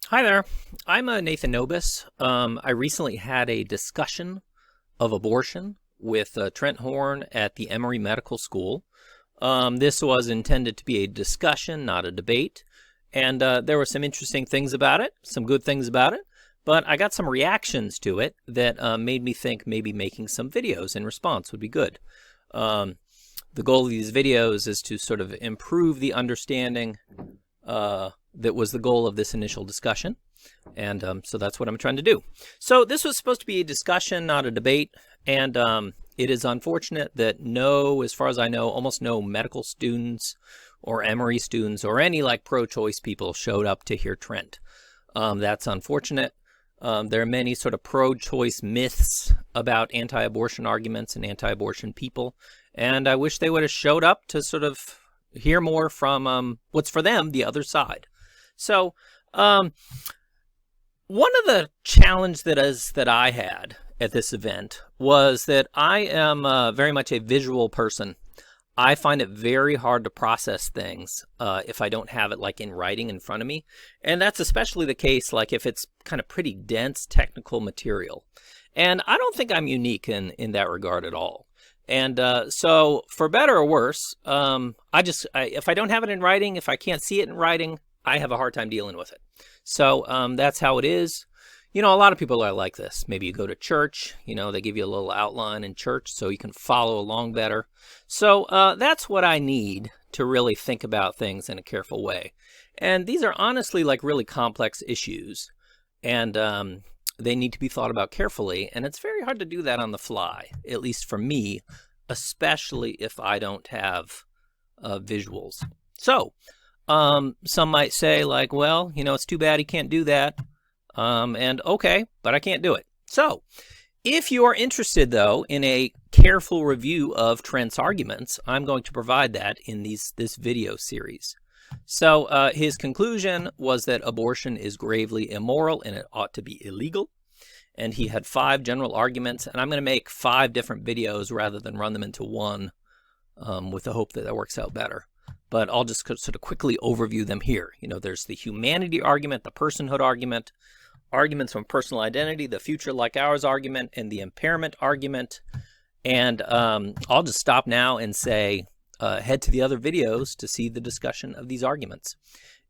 Hi there. I'm Nathan Nobis. I recently had a discussion of abortion with Trent Horn at the Emory Medical School. This was intended to be a discussion, not a debate. And there were some interesting things about it, some good things about it. But I got some reactions to it that made me think maybe making some videos in response would be good. The goal of these videos is to sort of improve the understanding that was the goal of this initial discussion. And so that's what I'm trying to do. So this was supposed to be a discussion, not a debate. And it is unfortunate that as far as I know, almost no medical students or Emory students or any like pro-choice people showed up to hear Trent. That's unfortunate. There are many sort of pro-choice myths about anti-abortion arguments and anti-abortion people. And I wish they would have showed up to sort of hear more from what's for them, the other side. So one of the challenges that I had at this event was that I am very much a visual person. I find it very hard to process things if I don't have it like in writing in front of me. And that's especially the case like if it's kind of pretty dense technical material. And I don't think I'm unique in that regard at all. And so for better or worse, if I don't have it in writing, if I can't see it in writing, I have a hard time dealing with it. So that's how it is. You know, a lot of people are like this. Maybe you go to church, you know, they give you a little outline in church so you can follow along better. So that's what I need to really think about things in a careful way. And these are honestly like really complex issues. And they need to be thought about carefully. And it's very hard to do that on the fly, at least for me, especially if I don't have visuals. So some might say like, well, you know, it's too bad he can't do that. And okay, but I can't do it. So if you are interested, though, in a careful review of Trent's arguments, I'm going to provide that in this video series. So his conclusion was that abortion is gravely immoral and it ought to be illegal. And he had 5 general arguments, and I'm going to make 5 different videos rather than run them into one with the hope that that works out better. But I'll just sort of quickly overview them here. You know, there's the humanity argument, the personhood argument, arguments from personal identity, the future like ours argument, and the impairment argument. And I'll just stop now and say head to the other videos to see the discussion of these arguments.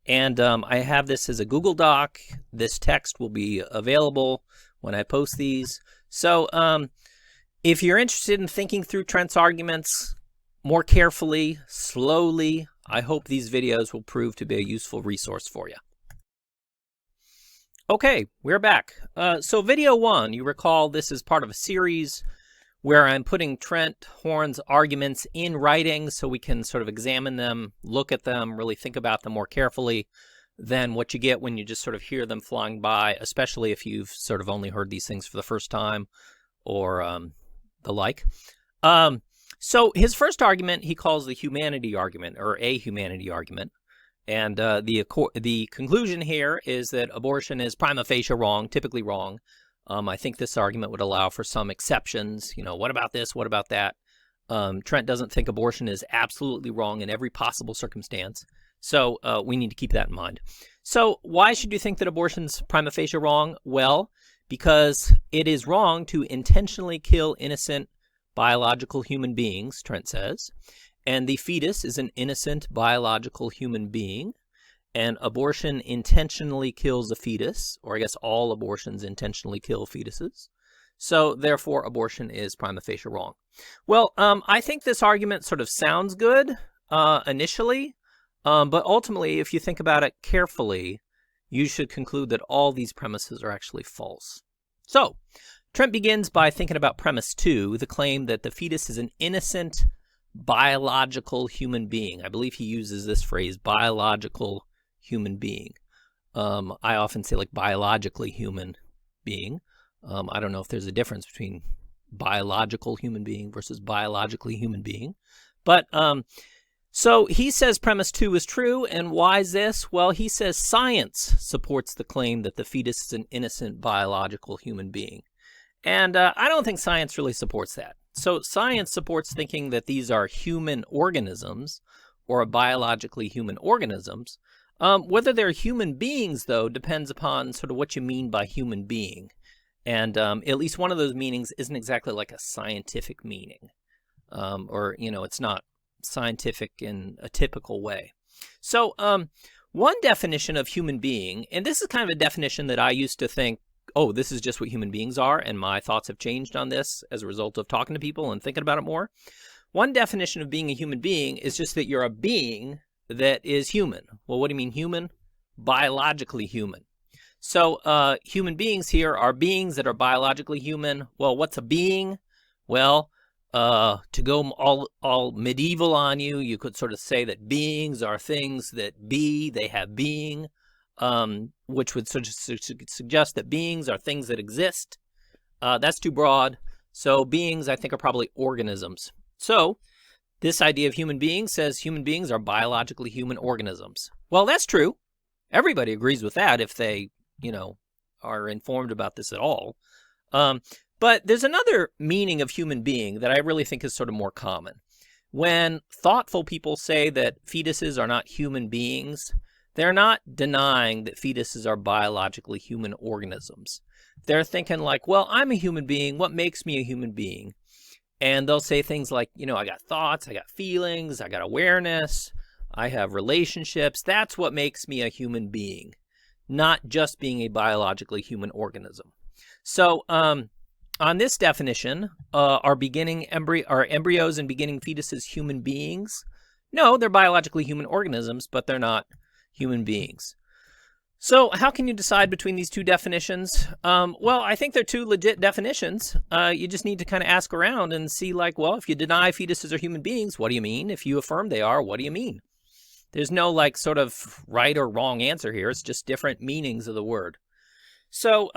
And I have this as a Google Doc. This text will be available when I post these. So if you're interested in thinking through Trent's arguments more carefully, slowly, I hope these videos will prove to be a useful resource for you. Okay, we're back. So video 1, you recall this is part of a series where I'm putting Trent Horn's arguments in writing so we can sort of examine them, look at them, really think about them more carefully than what you get when you just sort of hear them flying by, especially if you've sort of only heard these things for the first time or the like. So his first argument he calls the humanity argument, or a humanity argument. And the conclusion here is that abortion is prima facie wrong, typically wrong. I think this argument would allow for some exceptions. You know, what about this? What about that? Trent doesn't think abortion is absolutely wrong in every possible circumstance. So we need to keep that in mind. So why should you think that abortion's prima facie wrong? Well, because it is wrong to intentionally kill innocent biological human beings, Trent says. And the fetus is an innocent biological human being. And abortion intentionally kills a fetus, or I guess all abortions intentionally kill fetuses. So therefore, abortion is prima facie wrong. Well, I think this argument sort of sounds good initially, but ultimately, if you think about it carefully, you should conclude that all these premises are actually false. So Trent begins by thinking about premise 2, the claim that the fetus is an innocent biological human being. I believe he uses this phrase, biological human being. I often say like biologically human being. I don't know if there's a difference between biological human being versus biologically human being. But so he says premise 2 is true. And why is this? Well, he says science supports the claim that the fetus is an innocent biological human being. And I don't think science really supports that. So science supports thinking that these are human organisms or biologically human organisms Whether they're human beings, though, depends upon sort of what you mean by human being. And at least one of those meanings isn't exactly like a scientific meaning. Or, it's not scientific in a typical way. So one definition of human being, and this is kind of a definition that I used to think, oh, this is just what human beings are, and my thoughts have changed on this as a result of talking to people and thinking about it more. One definition of being a human being is just that you're a being that is human. Well, what do you mean human? Biologically human. So human beings here are beings that are biologically human. Well, what's a being? Well, to go all medieval on you, you could sort of say that beings are things that be, they have being, which would sort of suggest that beings are things that exist. That's too broad. So beings, I think, are probably organisms. So this idea of human beings says human beings are biologically human organisms. Well, that's true. Everybody agrees with that if they, are informed about this at all. But there's another meaning of human being that I really think is sort of more common. When thoughtful people say that fetuses are not human beings, they're not denying that fetuses are biologically human organisms. They're thinking like, well, I'm a human being. What makes me a human being? And they'll say things like, I got thoughts, I got feelings, I got awareness, I have relationships. That's what makes me a human being, not just being a biologically human organism. So on this definition, are embryos and beginning fetuses human beings? No, they're biologically human organisms, but they're not human beings. So how can you decide between these two definitions? Well, I think they're two legit definitions. You just need to kind of ask around and see like, well, if you deny fetuses are human beings, what do you mean? If you affirm they are, what do you mean? There's no like sort of right or wrong answer here. It's just different meanings of the word. So,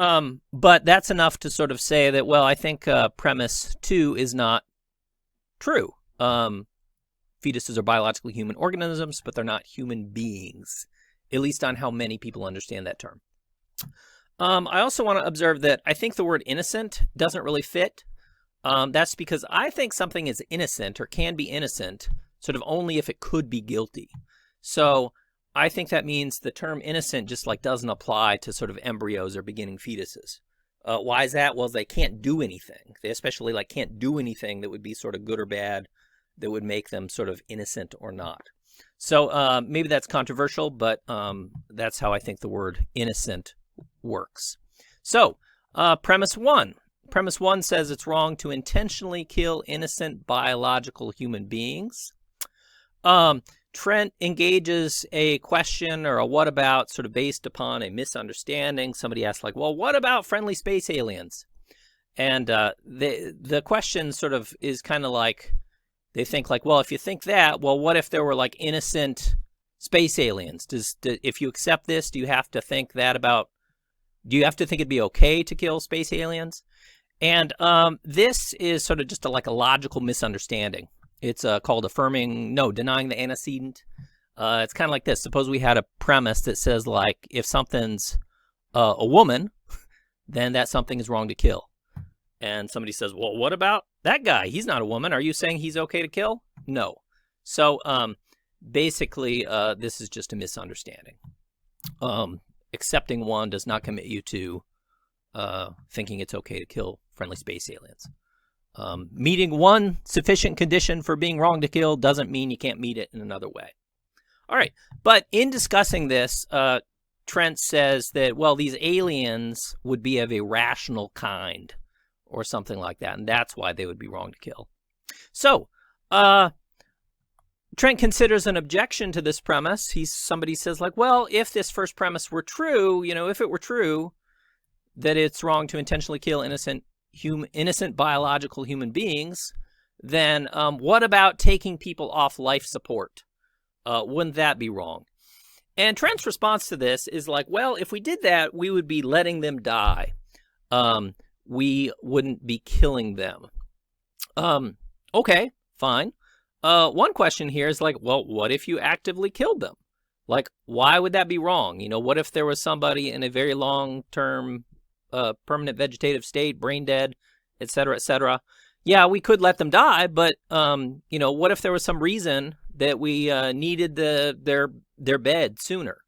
but that's enough to sort of say that, well, I think premise 2 is not true. Fetuses are biologically human organisms, but they're not human beings, at least on how many people understand that term. I also want to observe that I think the word innocent doesn't really fit. That's because I think something is innocent or can be innocent sort of only if it could be guilty. So I think that means the term innocent just like doesn't apply to sort of embryos or beginning fetuses. Why is that? Well, they can't do anything. They especially like can't do anything that would be sort of good or bad that would make them sort of innocent or not. So maybe that's controversial, but that's how I think the word innocent works. So premise 1. Premise 1 says it's wrong to intentionally kill innocent biological human beings. Trent engages a question or a what about sort of based upon a misunderstanding. Somebody asks like, well, what about friendly space aliens? And the question sort of is kind of like, they think like, well, if you think that, well, what if there were like innocent space aliens? If you accept this, do you have to think it'd be okay to kill space aliens? And this is sort of just like a logical misunderstanding. It's called denying the antecedent. It's kind of like this. Suppose we had a premise that says like, if something's a woman, then that something is wrong to kill. And somebody says, well, what about that guy? He's not a woman. Are you saying he's okay to kill? No. So basically, this is just a misunderstanding. Accepting one does not commit you to thinking it's okay to kill friendly space aliens. Meeting one sufficient condition for being wrong to kill doesn't mean you can't meet it in another way. All right. But in discussing this, Trent says that, well, these aliens would be of a rational kind or something like that, and that's why they would be wrong to kill. So Trent considers an objection to this premise. Somebody says like, well, if this first premise were true, if it were true that it's wrong to intentionally kill innocent biological human beings, then what about taking people off life support? Wouldn't that be wrong? And Trent's response to this is like, well, if we did that, we would be letting them die. We wouldn't be killing them. Okay, fine. One question here is like, well, what if you actively killed them? Like, why would that be wrong? What if there was somebody in a very long-term permanent vegetative state, brain dead, et cetera, et cetera? Yeah, we could let them die, but, what if there was some reason that we needed their bed sooner?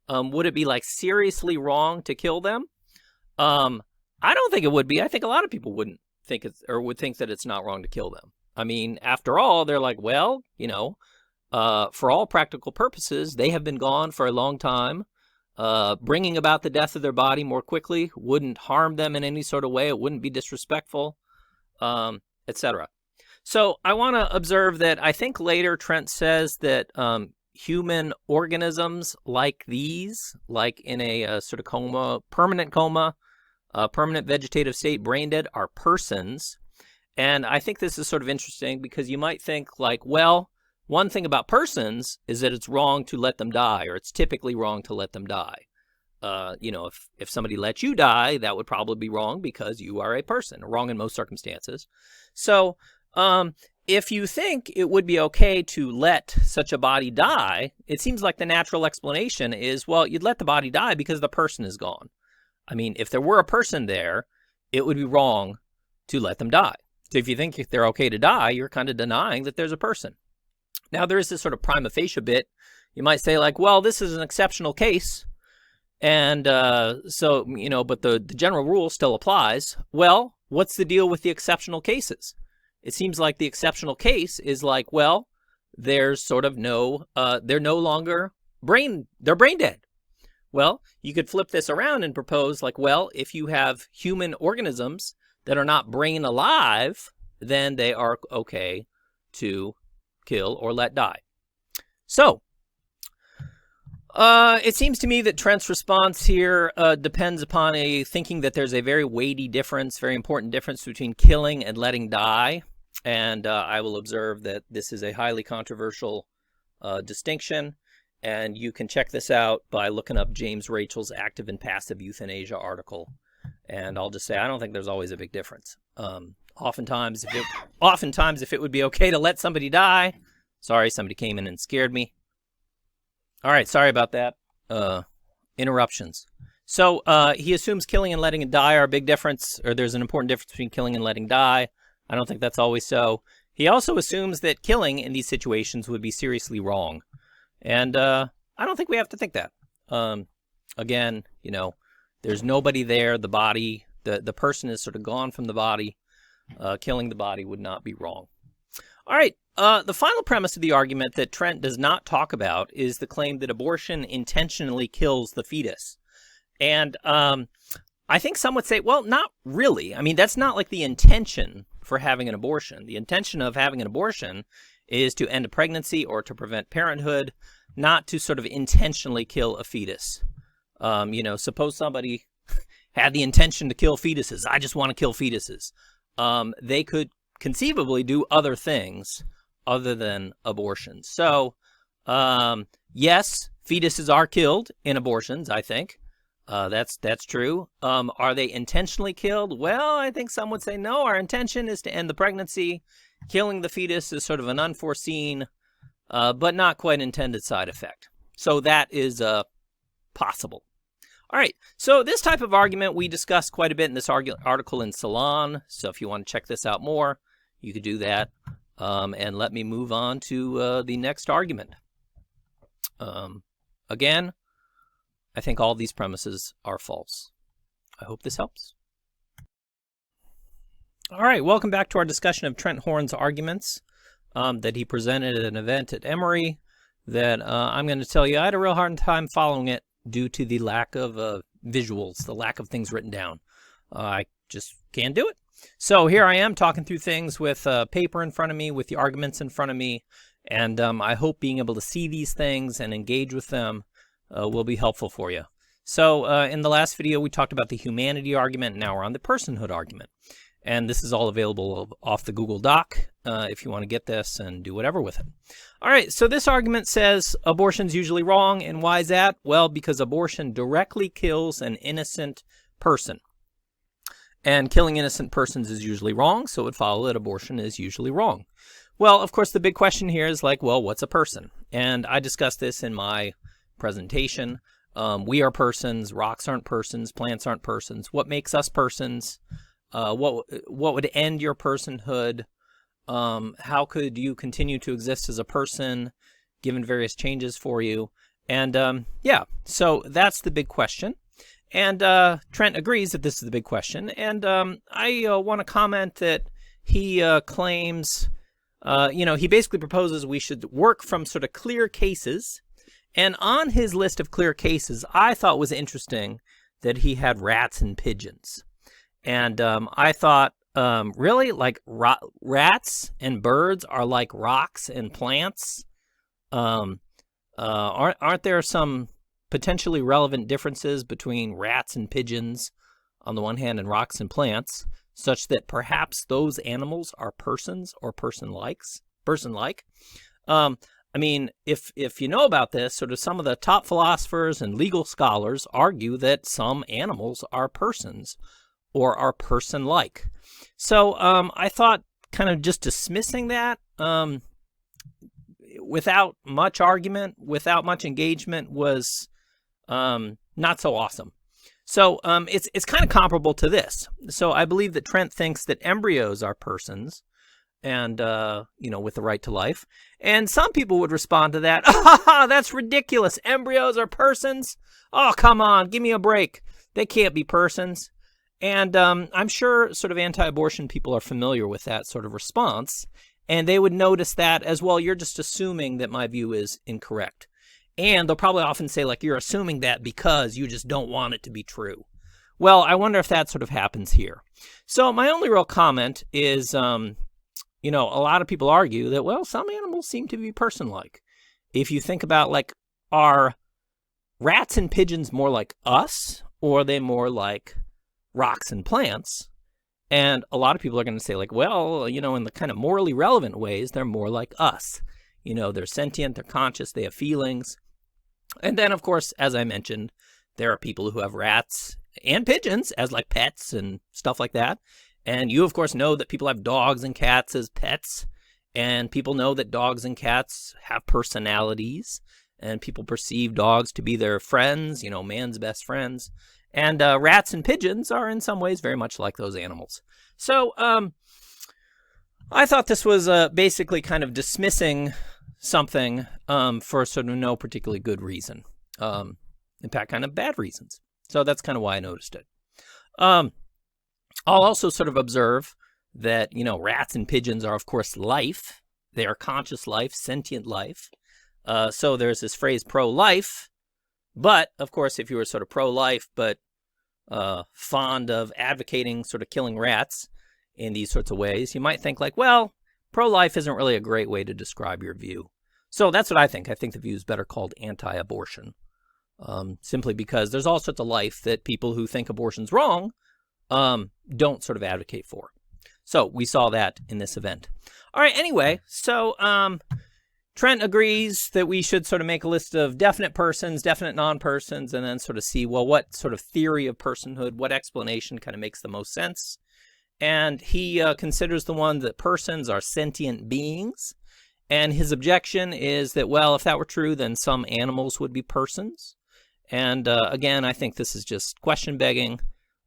Would it be like seriously wrong to kill them? I don't think it would be. I think a lot of people wouldn't think it's, or would think that it's not wrong to kill them. I mean, after all, they're like, well, you know, for all practical purposes, they have been gone for a long time. Bringing about the death of their body more quickly wouldn't harm them in any sort of way. It wouldn't be disrespectful, etc. So I want to observe that I think later Trent says that human organisms like these, like in a sort of coma, permanent vegetative state, brain dead, are persons. And I think this is sort of interesting because you might think like, well, one thing about persons is that it's wrong to let them die, or it's typically wrong to let them die. You know, if somebody lets you die, that would probably be wrong because you are a person, wrong in most circumstances. So if you think it would be okay to let such a body die, it seems like the natural explanation is, well, you'd let the body die because the person is gone. I mean, if there were a person there, it would be wrong to let them die. So if you think they're okay to die, you're kind of denying that there's a person. Now, there is this sort of prima facie bit. You might say like, well, this is an exceptional case. And so, you know, but the general rule still applies. Well, what's the deal with the exceptional cases? It seems like the exceptional case is like, well, there's sort of no, they're no longer they're brain dead. Well, you could flip this around and propose like, well, if you have human organisms that are not brain alive, then they are okay to kill or let die. So, it seems to me that Trent's response here depends upon a thinking that there's a very weighty difference, very important difference between killing and letting die. And I will observe that this is a highly controversial distinction. And you can check this out by looking up James Rachel's Active and Passive Euthanasia article. And I'll just say, I don't think there's always a big difference. Oftentimes, if it would be okay to let somebody die, sorry, somebody came in and scared me. All right, sorry about that. Interruptions. So he assumes killing and letting it die are a big difference, or there's an important difference between killing and letting die. I don't think that's always so. He also assumes that killing in these situations would be seriously wrong. And I don't think we have to think that. Again, you know, there's nobody there. The body, the person is sort of gone from the body. Killing the body would not be wrong. All right. The final premise of the argument that Trent does not talk about is the claim that abortion intentionally kills the fetus. And I think some would say, well, not really. I mean, that's not like the intention for having an abortion. The intention of having an abortion is to end a pregnancy or to prevent parenthood, not to sort of intentionally kill a fetus. You know, suppose somebody had the intention to kill fetuses. I just want to kill fetuses. They could conceivably do other things other than abortion. So, yes, fetuses are killed in abortions, I think. That's true. Are they intentionally killed? Well, I think some would say no. Our intention is to end the pregnancy. Killing the fetus is sort of an unforeseen, but not quite intended side effect. So that is possible. All right. So this type of argument we discussed quite a bit in this article in Salon. So if you want to check this out more, you could do that. And let me move on to the next argument. Again, I think all these premises are false. I hope this helps. All right, welcome back to our discussion of Trent Horn's arguments that he presented at an event at Emory that I'm going to tell you I had a real hard time following it due to the lack of visuals, the lack of things written down. I just can't do it. So here I am talking through things with paper in front of me, with the arguments in front of me, and I hope being able to see these things and engage with them will be helpful for you. So in the last video, we talked about the humanity argument, and now we're on the personhood argument. And this is all available off the Google Doc if you want to get this and do whatever with it. All right, so this argument says abortion's usually wrong, and why is that? Well, because abortion directly kills an innocent person. And killing innocent persons is usually wrong, so it would follow that abortion is usually wrong. Well, of course, the big question here is like, well, what's a person? And I discussed this in my presentation. We are persons, rocks aren't persons, plants aren't persons. What makes us persons? What would end your personhood? How could you continue to exist as a person given various changes for you? And yeah, so that's the big question. And Trent agrees that this is the big question. And I want to comment that he claims, he basically proposes we should work from sort of clear cases. And on his list of clear cases, I thought was interesting that he had rats and pigeons. And I thought, really, like rats and birds are like rocks and plants? Aren't there some potentially relevant differences between rats and pigeons on the one hand and rocks and plants, such that perhaps those animals are persons or person-like? I mean, if you know about this, sort of some of the top philosophers and legal scholars argue that some animals are persons or are person-like. So I thought kind of just dismissing that without much argument, without much engagement was not so awesome. So it's kind of comparable to this. So I believe that Trent thinks that embryos are persons and, with the right to life. And some people would respond to that, that's ridiculous. Embryos are persons? Oh, come on, give me a break. They can't be persons. And I'm sure sort of anti-abortion people are familiar with that sort of response. And they would notice that as well, you're just assuming that my view is incorrect. And they'll probably often say, like, you're assuming that because you just don't want it to be true. Well, I wonder if that sort of happens here. So my only real comment is, a lot of people argue that, well, some animals seem to be person-like. If you think about, like, are rats and pigeons more like us, or are they more like rocks and plants? And a lot of people are going to say, like, well, in the kind of morally relevant ways, they're more like us. They're sentient, they're conscious, they have feelings. And then, of course, as I mentioned, there are people who have rats and pigeons as like pets and stuff like that. And you, of course, know that people have dogs and cats as pets. And people know that dogs and cats have personalities. And people perceive dogs to be their friends, man's best friends. And rats and pigeons are in some ways very much like those animals. So I thought this was basically kind of dismissing something for sort of no particularly good reason. In fact, kind of bad reasons. So that's kind of why I noticed it. I'll also sort of observe that, rats and pigeons are, of course, life. They are conscious life, sentient life. So there's this phrase pro-life. But, of course, if you were sort of pro-life but fond of advocating sort of killing rats in these sorts of ways, you might think like, well, pro-life isn't really a great way to describe your view. So that's what I think. I think the view is better called anti-abortion, simply because there's all sorts of life that people who think abortion's wrong don't sort of advocate for. So we saw that in this event. All right, anyway, so Trent agrees that we should sort of make a list of definite persons, definite non-persons, and then sort of see, well, what sort of theory of personhood, what explanation kind of makes the most sense. And he considers the one that persons are sentient beings. And his objection is that, well, if that were true, then some animals would be persons. And again, I think this is just question begging,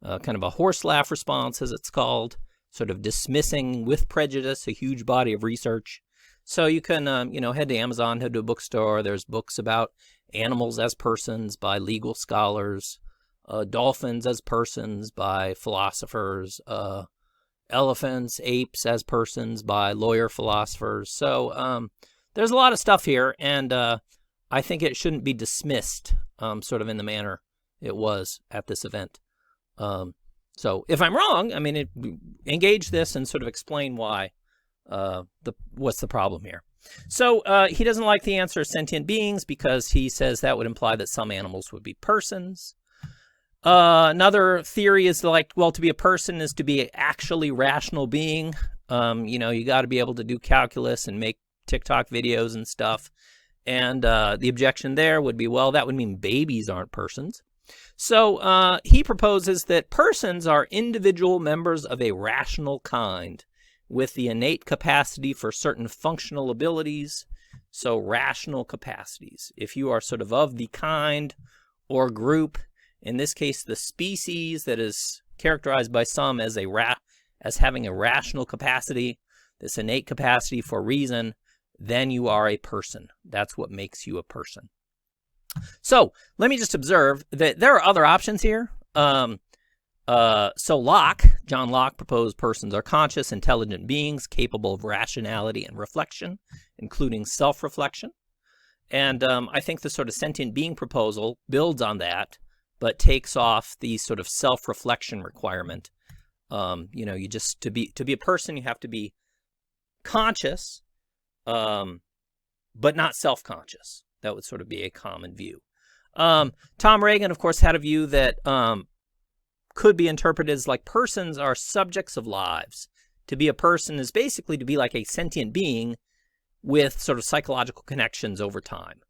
kind of a horse laugh response, as it's called, sort of dismissing with prejudice a huge body of research. So you can, head to Amazon, head to a bookstore. There's books about animals as persons by legal scholars, dolphins as persons by philosophers, elephants, apes as persons by lawyer philosophers. So there's a lot of stuff here, and I think it shouldn't be dismissed sort of in the manner it was at this event. So if I'm wrong, I mean, engage this and sort of explain why. What's the problem here? So he doesn't like the answer sentient beings because he says that would imply that some animals would be persons. Another theory is like, well, to be a person is to be an actually rational being. You got to be able to do calculus and make TikTok videos and stuff. And the objection there would be, well, that would mean babies aren't persons. So he proposes that persons are individual members of a rational kind with the innate capacity for certain functional abilities. So rational capacities. If you are sort of the kind or group, in this case, the species that is characterized by some as having a rational capacity, this innate capacity for reason, then you are a person. That's what makes you a person. So let me just observe that there are other options here. So John Locke proposed persons are conscious, intelligent beings capable of rationality and reflection, including self-reflection. And I think the sort of sentient being proposal builds on that, but takes off the sort of self-reflection requirement. You just to be a person, you have to be conscious, but not self-conscious. That would sort of be a common view. Tom Reagan, of course, had a view that could be interpreted as like persons are subjects of lives. To be a person is basically to be like a sentient being with sort of psychological connections over time.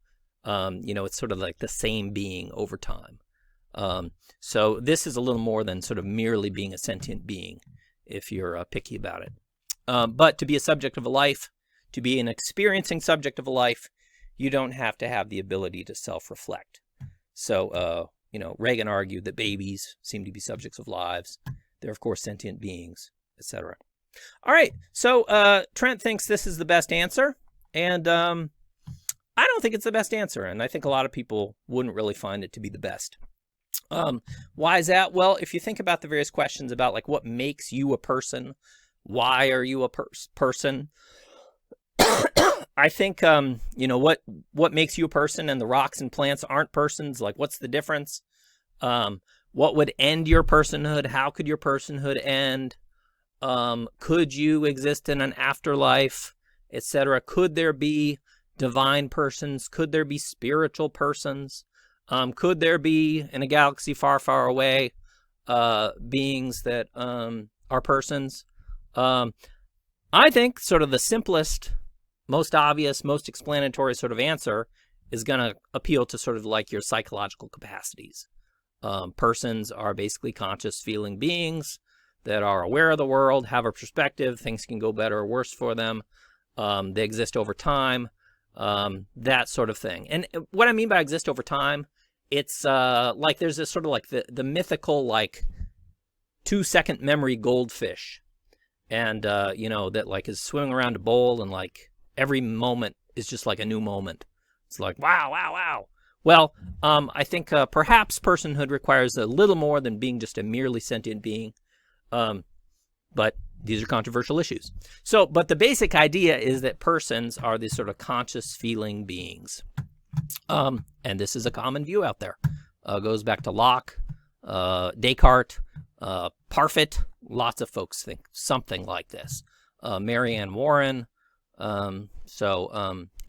It's sort of like the same being over time. So this is a little more than sort of merely being a sentient being, if you're picky about it. But to be a subject of a life, to be an experiencing subject of a life, you don't have to have the ability to self-reflect. So, Reagan argued that babies seem to be subjects of lives. They're, of course, sentient beings, etc. All right, so Trent thinks this is the best answer, and I don't think it's the best answer, and I think a lot of people wouldn't really find it to be the best. Why is that? Well, if you think about the various questions about like what makes you a person, why are you a person? I think, what makes you a person and the rocks and plants aren't persons, like what's the difference? What would end your personhood? How could your personhood end? Could you exist in an afterlife, etc.? Could there be divine persons? Could there be spiritual persons? Could there be, in a galaxy far, far away, beings that are persons? I think sort of the simplest, most obvious, most explanatory sort of answer is going to appeal to sort of like your psychological capacities. Persons are basically conscious feeling beings that are aware of the world, have a perspective, things can go better or worse for them. They exist over time, that sort of thing. And what I mean by exist over time, it's like there's this sort of like the mythical like 2-second memory goldfish. And, that like is swimming around a bowl and like every moment is just like a new moment. It's like, wow, wow, wow. Well, I think perhaps personhood requires a little more than being just a merely sentient being. But these are controversial issues. So, but the basic idea is that persons are these sort of conscious feeling beings. And this is a common view out there. Goes back to Locke, Descartes, Parfit. Lots of folks think something like this. Marianne Warren. And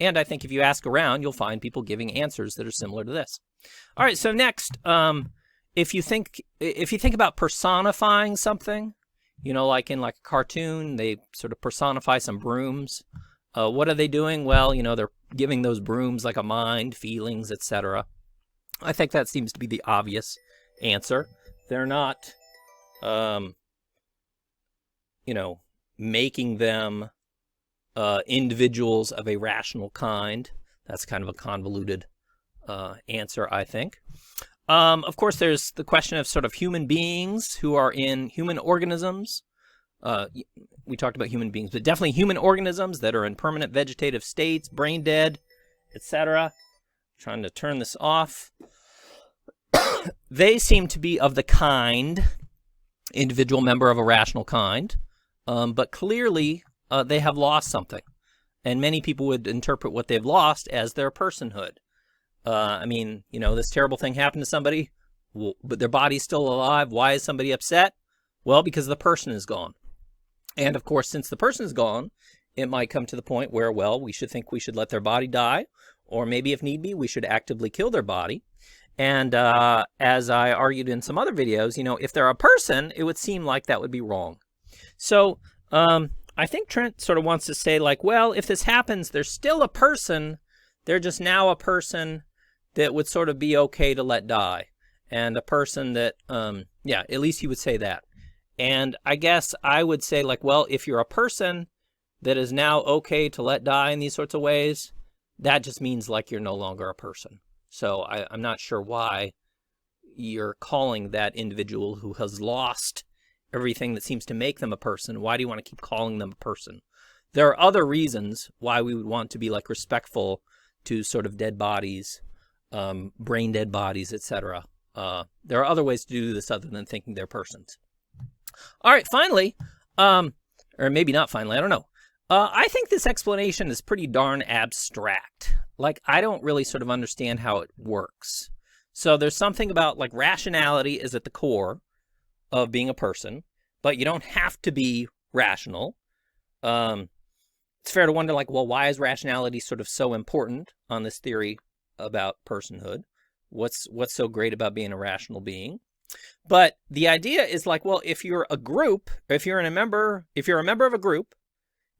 I think if you ask around, you'll find people giving answers that are similar to this. All right, so next, if you think about personifying something, like in like a cartoon, they sort of personify some brooms. What are they doing? Well, they're giving those brooms like a mind, feelings, etc. I think that seems to be the obvious answer. They're not, making them individuals of a rational kind. That's kind of a convoluted answer, I think. Of course, there's the question of sort of human beings who are in human organisms. We talked about human beings, but definitely human organisms that are in permanent vegetative states, brain dead, etc. Trying to turn this off. They seem to be of the kind, individual member of a rational kind, but clearly they have lost something. And many people would interpret what they've lost as their personhood. This terrible thing happened to somebody, but their body's still alive. Why is somebody upset? Well, because the person is gone. And of course, since the person is gone, it might come to the point where, well, we should let their body die, or maybe if need be, we should actively kill their body. And as I argued in some other videos, if they're a person, it would seem like that would be wrong. So I think Trent sort of wants to say like, well, if this happens, they're still a person. They're just now a person that would sort of be okay to let die. And a person that, at least he would say that. And I guess I would say like, well, if you're a person that is now okay to let die in these sorts of ways, that just means like you're no longer a person. So I'm not sure why you're calling that individual who has lost everything that seems to make them a person. Why do you want to keep calling them a person? There are other reasons why we would want to be like respectful to sort of dead bodies, brain dead bodies, etc. There are other ways to do this other than thinking they're persons. All right, finally, or maybe not finally, I don't know. I think this explanation is pretty darn abstract. Like, I don't really sort of understand how it works. So there's something about, like, rationality is at the core of being a person, but you don't have to be rational. It's fair to wonder, like, well, why is rationality sort of so important on this theory about personhood? What's so great about being a rational being? But the idea is like, well, if you're a group, if you're a member of a group,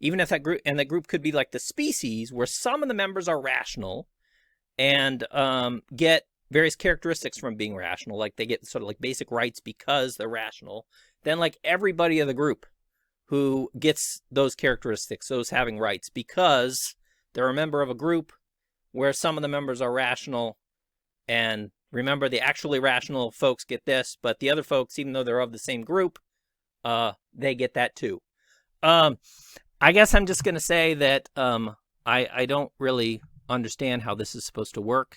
even if that group could be like the species where some of the members are rational and get various characteristics from being rational, like they get sort of like basic rights because they're rational, then like everybody of the group who gets those characteristics, those having rights, because they're a member of a group where some of the members are rational, and remember, the actually rational folks get this, but the other folks, even though they're of the same group, they get that too. I guess I'm just going to say that I don't really understand how this is supposed to work,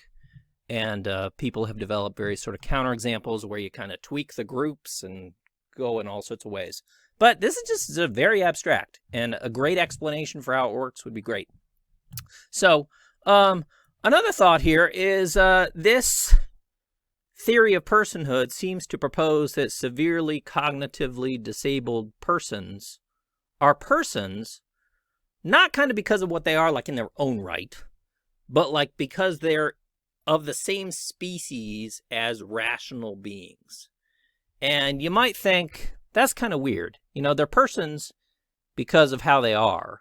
and people have developed various sort of counterexamples where you kind of tweak the groups and go in all sorts of ways. But this is just very abstract, and a great explanation for how it works would be great. So another thought here is this theory of personhood seems to propose that severely cognitively disabled persons are persons, not kind of because of what they are like in their own right, but like because they're of the same species as rational beings. And you might think that's kind of weird. You know, they're persons because of how they are.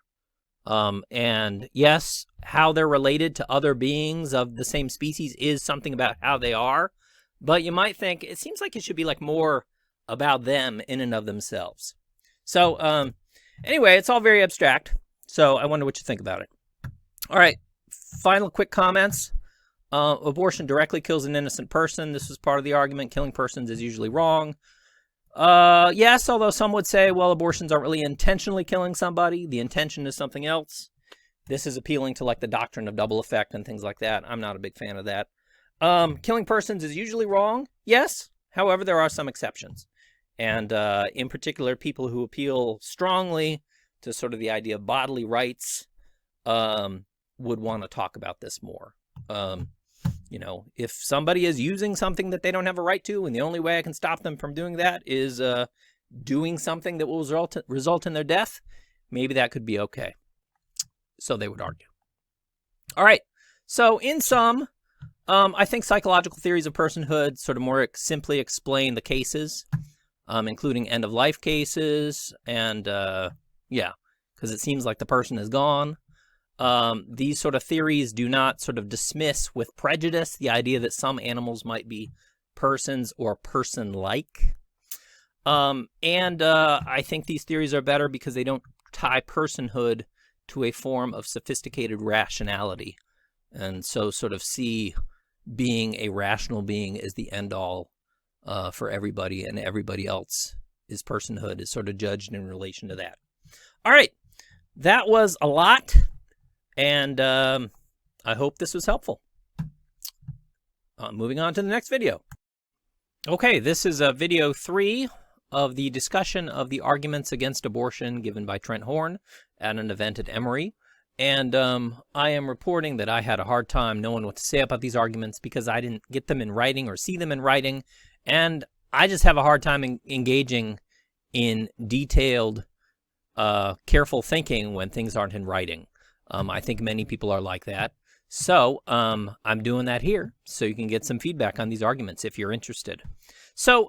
And yes, how they're related to other beings of the same species is something about how they are. But you might think it seems like it should be like more about them in and of themselves. So anyway, it's all very abstract. So I wonder what you think about it. All right, final quick comments. Abortion directly kills an innocent person. This was part of the argument. Killing persons is usually wrong. Yes, although some would say, well, abortions aren't really intentionally killing somebody. The intention is something else. This is appealing to like the doctrine of double effect and things like that. I'm not a big fan of that. Killing persons is usually wrong. Yes. However, there are some exceptions. And in particular, people who appeal strongly to sort of the idea of bodily rights would want to talk about this more. You know, if somebody is using something that they don't have a right to, and the only way I can stop them from doing that is doing something that will result in their death, maybe that could be okay. So they would argue. All right. So in sum, I think psychological theories of personhood sort of more simply explain the cases, including end-of-life cases, and yeah, because it seems like the person is gone. These sort of theories do not sort of dismiss with prejudice the idea that some animals might be persons or person-like. And I think these theories are better because they don't tie personhood to a form of sophisticated rationality, and so sort of see being a rational being as the end-all for everybody, and everybody else is personhood is sort of judged in relation to that. All right, that was a lot. And I hope this was helpful. Moving on to the next video. Okay, this is video 3 of the discussion of the arguments against abortion given by Trent Horn at an event at Emory. And I am reporting that I had a hard time knowing what to say about these arguments because I didn't get them in writing or see them in writing. And I just have a hard time engaging in detailed, careful thinking when things aren't in writing. I think many people are like that. So I'm doing that here so you can get some feedback on these arguments if you're interested. So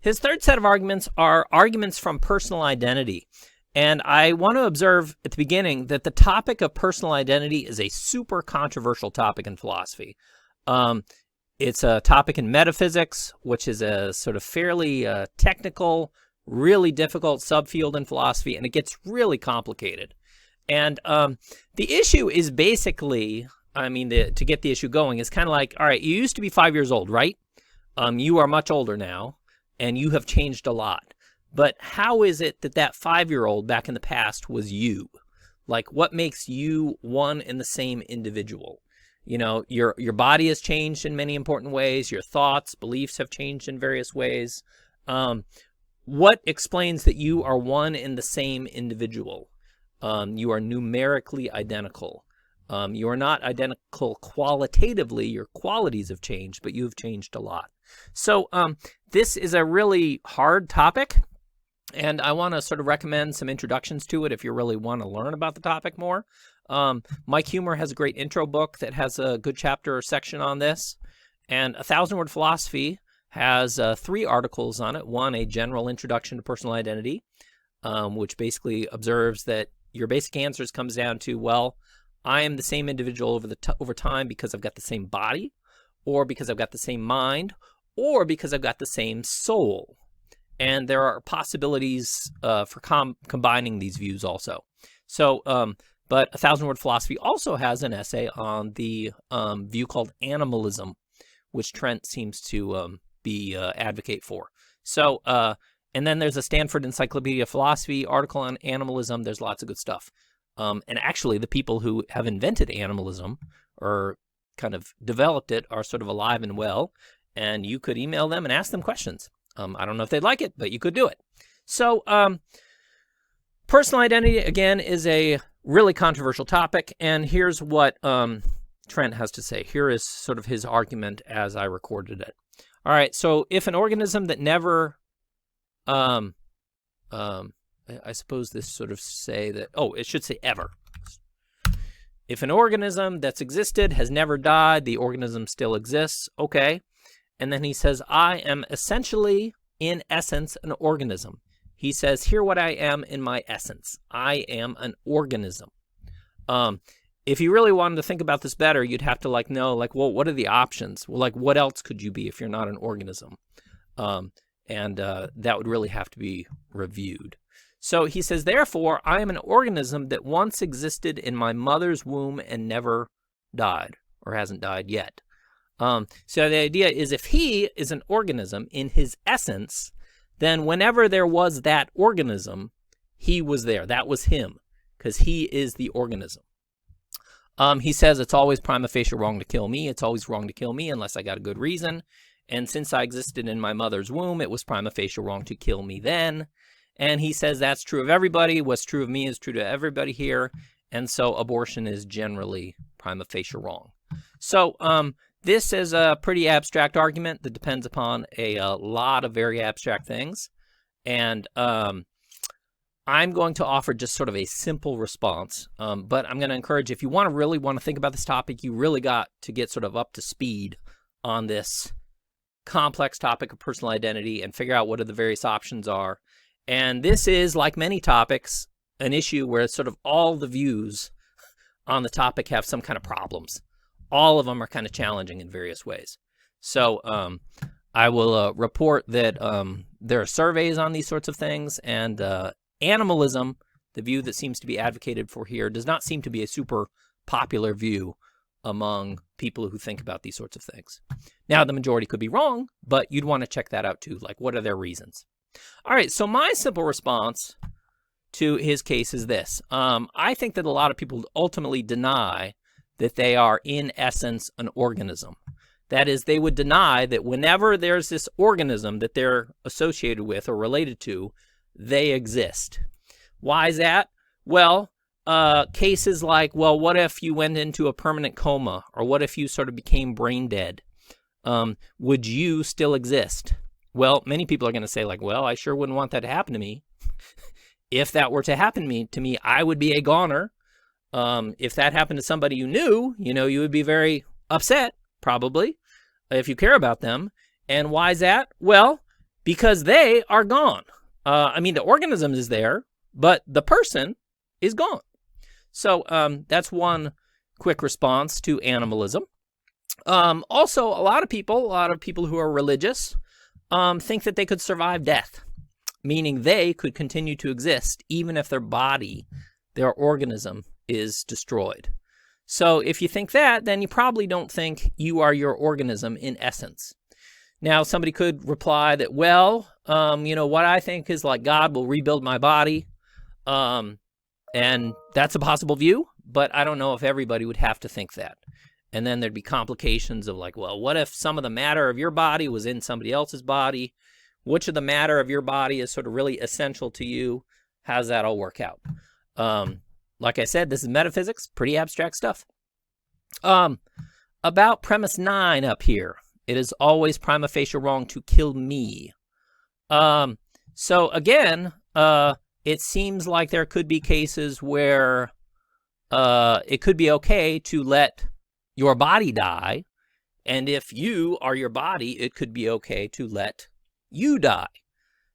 his third set of arguments are arguments from personal identity. And I want to observe at the beginning that the topic of personal identity is a super controversial topic in philosophy. It's a topic in metaphysics, which is a sort of fairly technical, really difficult subfield in philosophy, and it gets really complicated. And the issue is basically, I mean, to get the issue going, is kind of like, all right, you used to be 5 years old, right? You are much older now, and you have changed a lot. But how is it that that 5-year-old back in the past was you? Like, what makes you one and the same individual? You know, your body has changed in many important ways. Your thoughts, beliefs have changed in various ways. What explains that you are one and the same individual? You are numerically identical. You are not identical qualitatively. Your qualities have changed, but you've changed a lot. So this is a really hard topic, and I want to sort of recommend some introductions to it if you really want to learn about the topic more. Mike Humer has a great intro book that has a good chapter or section on this, and 1,000 Word Philosophy has 3 articles on it. One, a general introduction to personal identity, which basically observes that your basic answers comes down to, well, I am the same individual over time because I've got the same body, or because I've got the same mind, or because I've got the same soul. And there are possibilities for combining these views also. So, but 1,000 Word Philosophy also has an essay on the view called animalism, which Trent seems to advocate for. So, and then there's a Stanford Encyclopedia of Philosophy article on animalism. There's lots of good stuff. And actually, the people who have invented animalism or kind of developed it are sort of alive and well. And you could email them and ask them questions. I don't know if they'd like it, but you could do it. So, personal identity, again, is a really controversial topic. And here's what Trent has to say. Here is sort of his argument as I recorded it. All right, so if an organism that never, I suppose this sort of say that, oh, it should say ever. If an organism that's existed has never died, the organism still exists. Okay. And then he says, I am essentially, in essence, an organism. He says, here what I am in my essence. I am an organism. If you really wanted to think about this better, you'd have to know, well, what are the options? Well, what else could you be if you're not an organism? And that would really have to be reviewed. So he says, therefore, I am an organism that once existed in my mother's womb and never died, or hasn't died yet. So the idea is, if he is an organism in his essence, then whenever there was that organism, he was there. That was him, because he is the organism. He says it's always prima facie wrong to kill me. It's always wrong to kill me unless I got a good reason. And since I existed in my mother's womb, it was prima facie wrong to kill me then. And he says that's true of everybody. What's true of me is true to everybody here. And so abortion is generally prima facie wrong. So this is a pretty abstract argument that depends upon a lot of very abstract things. And I'm going to offer just sort of a simple response. But I'm going to encourage, if you really want to think about this topic, you really got to get sort of up to speed on this complex topic of personal identity and figure out what are the various options are. And this is, like many topics, an issue where sort of all the views on the topic have some kind of problems. All of them are kind of challenging in various ways. So I will report that there are surveys on these sorts of things, and animalism, the view that seems to be advocated for here, does not seem to be a super popular view among people who think about these sorts of things. Now, the majority could be wrong, but you'd want to check that out too. What are their reasons? All right, so my simple response to his case is this. I think that a lot of people ultimately deny that they are, in essence, an organism. That is, they would deny that whenever there's this organism that they're associated with or related to, they exist. Why is that? Well, cases like, well, what if you went into a permanent coma? Or what if you sort of became brain dead? Would you still exist? Well, many people are going to say, well, I sure wouldn't want that to happen to me. If that were to happen to me, I would be a goner. If that happened to somebody you knew, you would be very upset, probably, if you care about them. And why is that? Well, because they are gone. I mean, the organism is there, but the person is gone. So that's one quick response to animalism. Also, a lot of people who are religious think that they could survive death, meaning they could continue to exist even if their body, their organism, is destroyed. So if you think that, then you probably don't think you are your organism in essence. Now, somebody could reply that, well, what I think is God will rebuild my body. And that's a possible view, but I don't know if everybody would have to think that. And then there'd be complications of like, well, what if some of the matter of your body was in somebody else's body? Which of the matter of your body is sort of really essential to you? How does that all work out? Like I said, this is metaphysics, pretty abstract stuff. About premise 9 up here. It is always prima facie wrong to kill me. So again, it seems like there could be cases where it could be okay to let your body die. And if you are your body, it could be okay to let you die.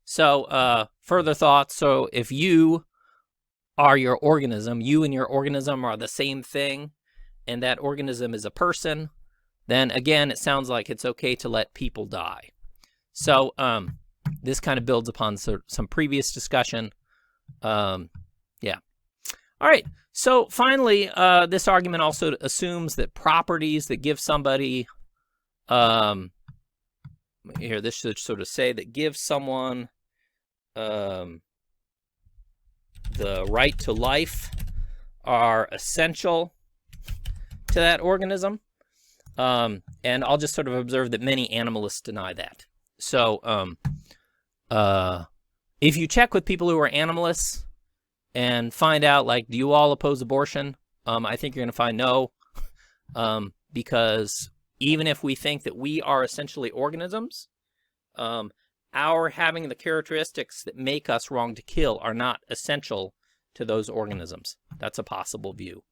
So further thoughts. So if you are your organism, you and your organism are the same thing, and that organism is a person, then again, it sounds like it's okay to let people die. So this kind of builds upon some previous discussion. Yeah. All right. So finally, this argument also assumes that properties that give somebody, here, this should sort of say that give someone the right to life are essential to that organism. And I'll just sort of observe that many animalists deny that. So if you check with people who are animalists and find out, like, do you all oppose abortion? I think you're going to find no, because even if we think that we are essentially organisms, our having the characteristics that make us wrong to kill are not essential to those organisms. That's a possible view.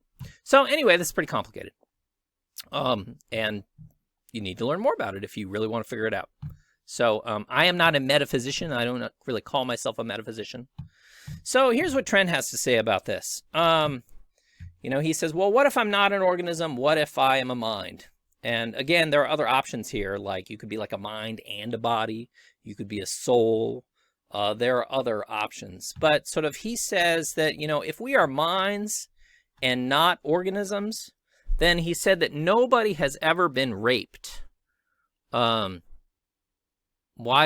So anyway, this is pretty complicated. And you need to learn more about it if you really want to figure it out. So I am not a metaphysician. I don't really call myself a metaphysician. So here's what Trent has to say about this. You know, he says, well, what if I'm not an organism? What if I am a mind? And again, there are other options here. Like you could be like a mind and a body. You could be a soul. There are other options. But sort of he says that, you know, if we are minds and not organisms, then he said that nobody has ever been raped. Why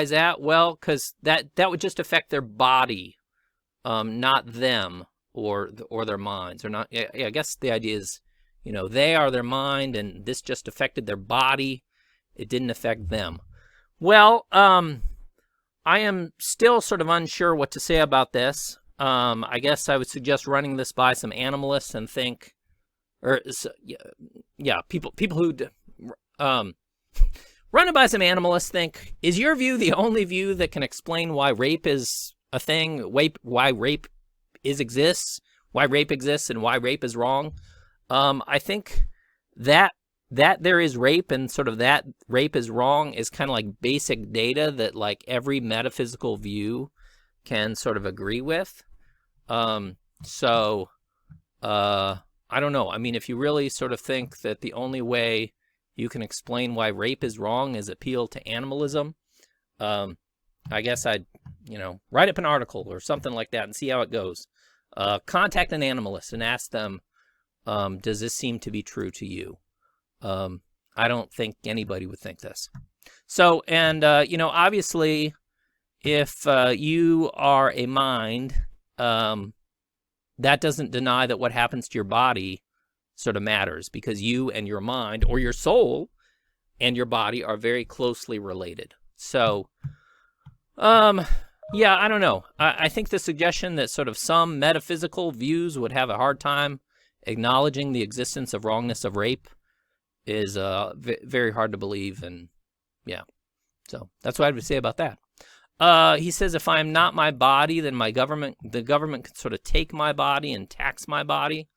is that? Well, because that would just affect their body, not them or their minds. Or not. Yeah, I guess the idea is, you know, they are their mind, and this just affected their body. It didn't affect them. Well, I am still sort of unsure what to say about this. I guess I would suggest running this by some animalists and think, or yeah, people who run it by some animalists. Think, is your view the only view that can explain why rape is a thing? Why rape exists? Why rape exists and why rape is wrong? I think that there is rape and sort of that rape is wrong is kind of like basic data that like every metaphysical view can sort of agree with. I don't know. I mean, if you really sort of think that the only way you can explain why rape is wrong is appeal to animalism, I guess I'd, you know, write up an article or something like that and see how it goes. Contact an animalist and ask them, does this seem to be true to you? I don't think anybody would think this. So, and, you know, obviously, if you are a mind, that doesn't deny that what happens to your body sort of matters, because you and your mind or your soul and your body are very closely related. So, yeah, I don't know. I think the suggestion that sort of some metaphysical views would have a hard time acknowledging the existence of wrongness of rape is very hard to believe. And yeah, so that's what I would say about that. He says, if I'm not my body, then the government can sort of take my body and tax my body.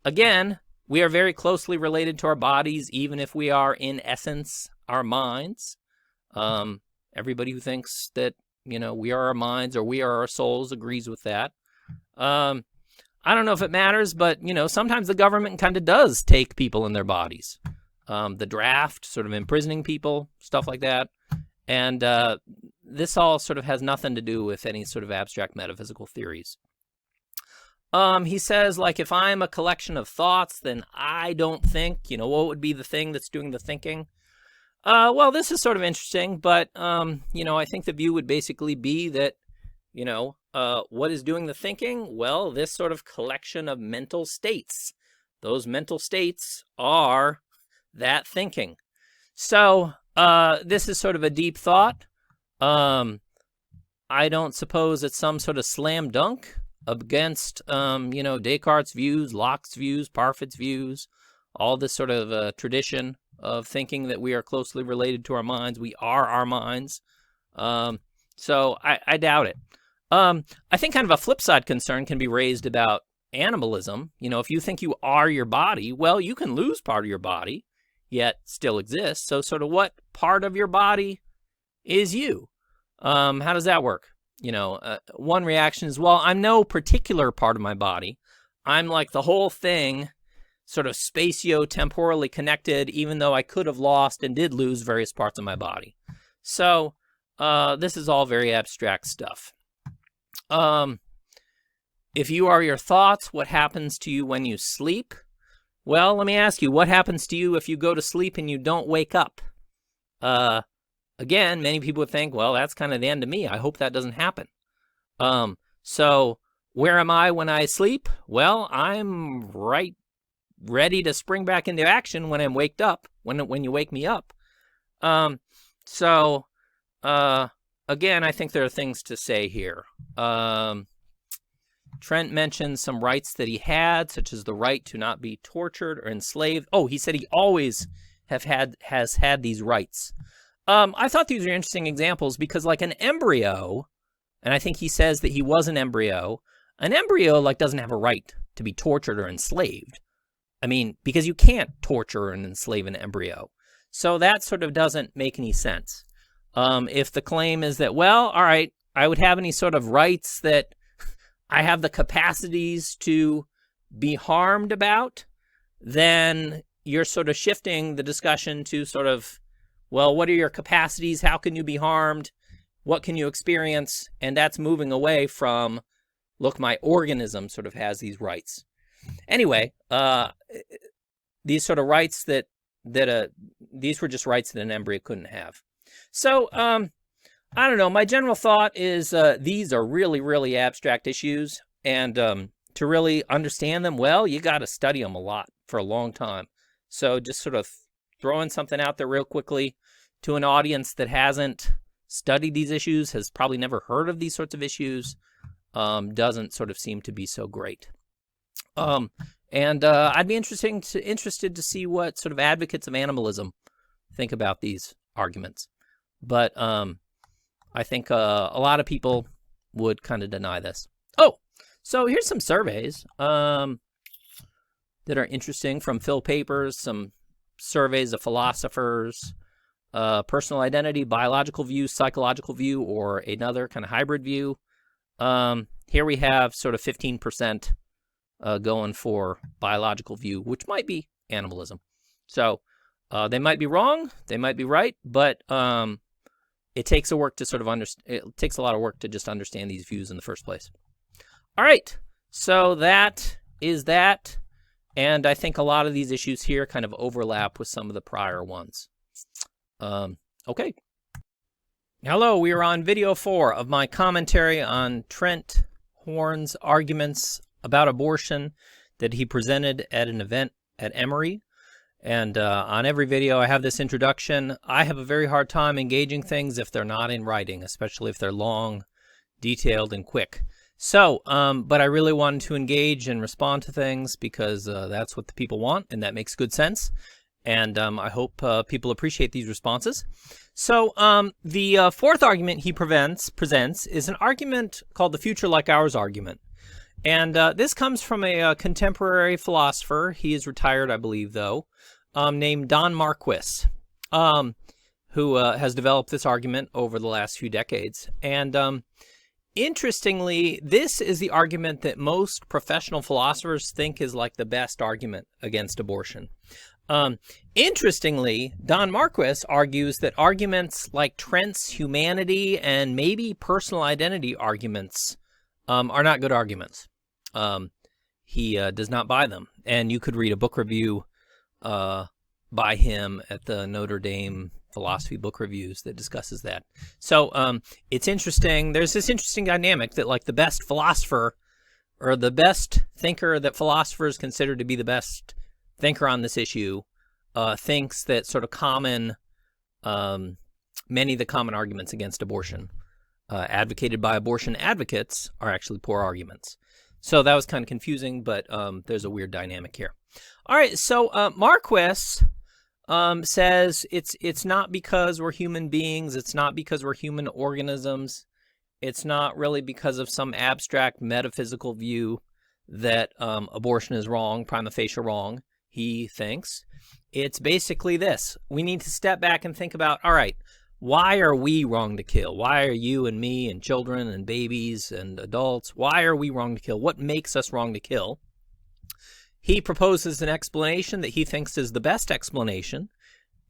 Again, we are very closely related to our bodies, even if we are in essence our minds. Everybody who thinks that, you know, we are our minds or we are our souls agrees with that. I don't know if it matters, but, you know, sometimes the government kind of does take people in their bodies. The draft, sort of imprisoning people, stuff like that. And this all sort of has nothing to do with any sort of abstract metaphysical theories. He says, like, if I'm a collection of thoughts, then I don't think, you know, what would be the thing that's doing the thinking? Well, this is sort of interesting, but, you know, I think the view would basically be that, you know, what is doing the thinking? Well, this sort of collection of mental states Those mental states are that thinking. So this is sort of a deep thought. I don't suppose it's some sort of slam dunk against, Descartes' views, Locke's views, Parfit's views, all this sort of tradition of thinking that we are closely related to our minds. We are our minds. So I doubt it. I think kind of a flip side concern can be raised about animalism. If you think you are your body, well, you can lose part of your body, yet still exist. So sort of what part of your body is you? How does that work? One reaction is, well, I'm no particular part of my body. I'm like the whole thing, sort of spatio-temporally connected, even though I could have lost and did lose various parts of my body. So this is all very abstract stuff. If you are your thoughts, what happens to you when you sleep? Well, let me ask you, what happens to you if you go to sleep and you don't wake up? Again, many people would think, well, that's kind of the end of me. I hope that doesn't happen. So where am I when I sleep? Well, I'm right ready to spring back into action when I'm waked up, when you wake me up. Again, I think there are things to say here. Trent mentioned some rights that he had, such as the right to not be tortured or enslaved. Oh, he said he always has had these rights. I thought these were interesting examples because, like, an embryo, and I think he says that he was an embryo doesn't have a right to be tortured or enslaved. I mean, because you can't torture and enslave an embryo. So that sort of doesn't make any sense. If the claim is that, well, all right, I would have any sort of rights that I have the capacities to be harmed about, then you're sort of shifting the discussion to sort of, well, what are your capacities? How can you be harmed? What can you experience? And that's moving away from, look, my organism sort of has these rights. Anyway, these sort of rights these were just rights that an embryo couldn't have. So, I don't know. My general thought is these are really, really abstract issues. And to really understand them well, you got to study them a lot for a long time. So just sort of throwing something out there real quickly to an audience that hasn't studied these issues, has probably never heard of these sorts of issues, doesn't sort of seem to be so great. I'd be interested to see what sort of advocates of animalism think about these arguments. But I think a lot of people would kind of deny this. Oh, so here's some surveys that are interesting from Phil Papers, some surveys of philosophers, personal identity, biological view, psychological view, or another kind of hybrid view. Here we have sort of 15% going for biological view, which might be animalism. So they might be wrong, they might be right, but it takes a work to sort of it takes a lot of work to just understand these views in the first place. All right, so that is that, and I think a lot of these issues here kind of overlap with some of the prior ones. Okay. Hello, we are on video 4 of my commentary on Trent Horn's arguments about abortion that he presented at an event at Emory. And on every video, I have this introduction. I have a very hard time engaging things if they're not in writing, especially if they're long, detailed, and quick. So, but I really wanted to engage and respond to things because that's what the people want, and that makes good sense. And I hope people appreciate these responses. So the fourth argument he presents is an argument called the future like ours argument. And this comes from a contemporary philosopher. He is retired, I believe, though, named Don Marquis, who has developed this argument over the last few decades. And interestingly, this is the argument that most professional philosophers think is like the best argument against abortion. Interestingly, Don Marquis argues that arguments like Trent's humanity and maybe personal identity arguments are not good arguments. He does not buy them. And you could read a book review by him at the Notre Dame Philosophy Book Reviews that discusses that. So it's interesting. There's this interesting dynamic that like the best philosopher or the best thinker that philosophers consider to be the best thinker on this issue, thinks that sort of many of the common arguments against abortion advocated by abortion advocates are actually poor arguments. So that was kind of confusing, but there's a weird dynamic here. All right, so Marquis says it's not because we're human beings, it's not because we're human organisms, it's not really because of some abstract metaphysical view that abortion is wrong, prima facie wrong, he thinks. It's basically this. We need to step back and think about, all right, why are we wrong to kill? Why are you and me and children and babies and adults, why are we wrong to kill? What makes us wrong to kill? He proposes an explanation that he thinks is the best explanation,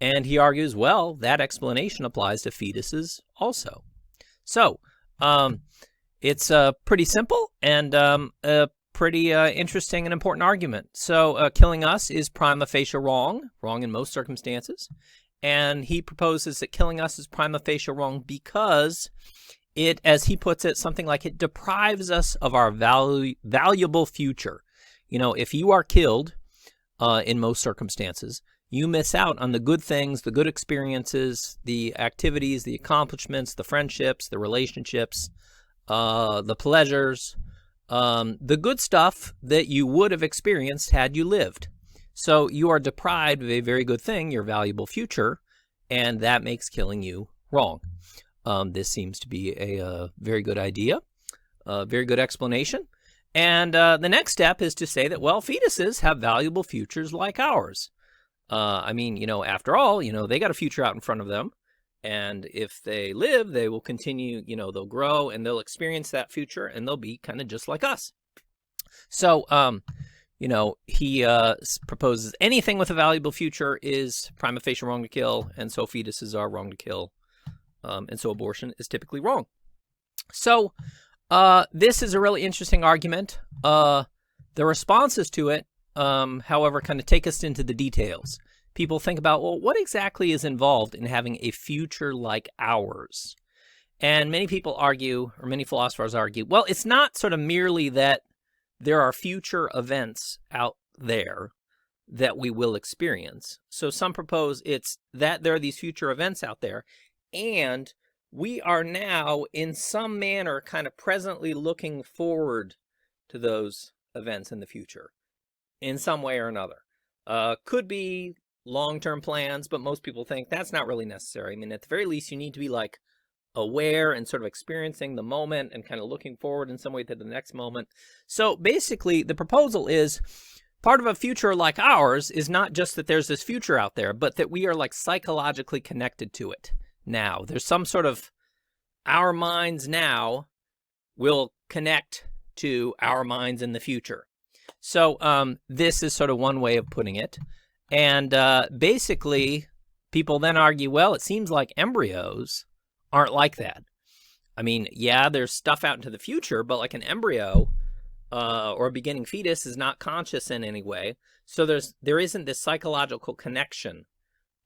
and he argues, well, that explanation applies to fetuses also. So, it's pretty simple and a pretty interesting and important argument. So, killing us is prima facie wrong in most circumstances. And he proposes that killing us is prima facie wrong because it, as he puts it, something like it deprives us of our valuable future. You know, if you are killed in most circumstances, you miss out on the good things, the good experiences, the activities, the accomplishments, the friendships, the relationships, the pleasures, the good stuff that you would have experienced had you lived. So you are deprived of a very good thing, your valuable future, and that makes killing you wrong. This seems to be a very good idea, a very good explanation. And the next step is to say that, well, fetuses have valuable futures like ours. I mean, you know, after all, you know, they got a future out in front of them. And if they live, they will continue, you know, they'll grow and they'll experience that future and they'll be kind of just like us. So, you know, he proposes anything with a valuable future is prima facie wrong to kill, and so fetuses are wrong to kill, and so abortion is typically wrong. So this is a really interesting argument. The responses to it, however, kind of take us into the details. People think about, well, what exactly is involved in having a future like ours? And many people argue, or many philosophers argue, well, it's not sort of merely that there are future events out there that we will experience. So some propose it's that there are these future events out there, and we are now in some manner kind of presently looking forward to those events in the future in some way or another. Could be long-term plans, but most people think that's not really necessary. I mean, at the very least, you need to be like aware and sort of experiencing the moment and kind of looking forward in some way to the next moment. So basically, the proposal is part of a future like ours is not just that there's this future out there, but that we are like psychologically connected to it now. There's some sort of our minds now will connect to our minds in the future. So this is sort of one way of putting it. And basically, people then argue, well, it seems like embryos aren't like that. I mean, yeah, there's stuff out into the future, but like an embryo or a beginning fetus is not conscious in any way. So there isn't this psychological connection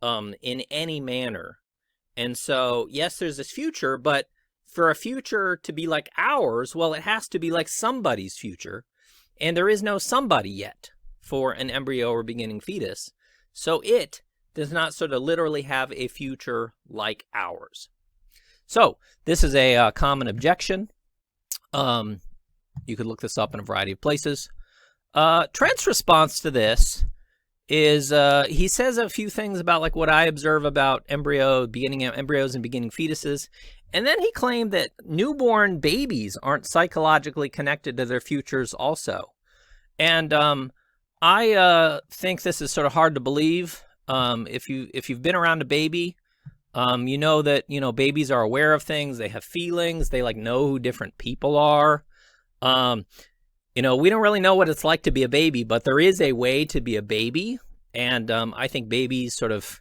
in any manner. And so, yes, there's this future, but for a future to be like ours, well, it has to be like somebody's future. And there is no somebody yet for an embryo or beginning fetus. So it does not sort of literally have a future like ours. So this is a common objection. You could look this up in a variety of places. Trent's response to this is he says a few things about like what I observe about embryos and beginning fetuses. And then he claimed that newborn babies aren't psychologically connected to their futures also. And I think this is sort of hard to believe. If you've been around a baby, you know that, you know, babies are aware of things. They have feelings. They like know who different people are. You know, we don't really know what it's like to be a baby, but there is a way to be a baby. And I think babies sort of,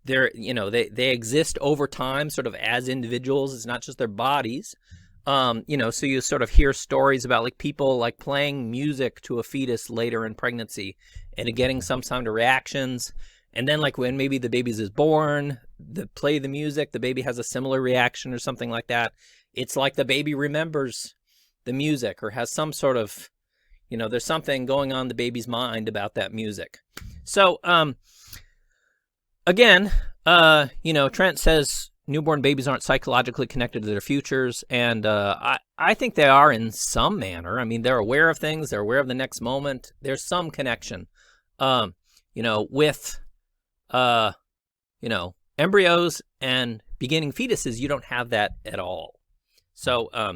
they exist over time sort of as individuals. It's not just their bodies. So you sort of hear stories about like people like playing music to a fetus later in pregnancy and getting some kind of reactions. And then like when maybe the baby is born, play the music, the baby has a similar reaction or something like that. It's like the baby remembers the music or has some sort of, there's something going on in the baby's mind about that music. So, again, Trent says newborn babies aren't psychologically connected to their futures, and I think they are in some manner. I mean, they're aware of things. They're aware of the next moment. There's some connection, with, embryos and beginning fetuses. You don't have that at all. So I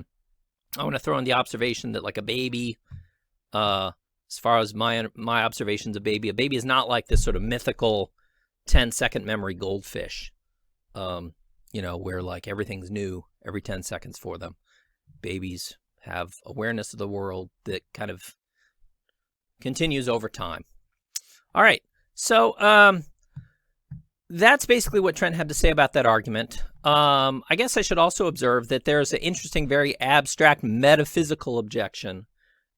want to throw in the observation that, like a baby, as far as my observations of a baby is not like this sort of mythical 10-second memory goldfish, where like everything's new every 10 seconds for them. Babies have awareness of the world that kind of continues over time. All right, so that's basically what Trent had to say about that argument. I guess I should also observe that there's an interesting, very abstract metaphysical objection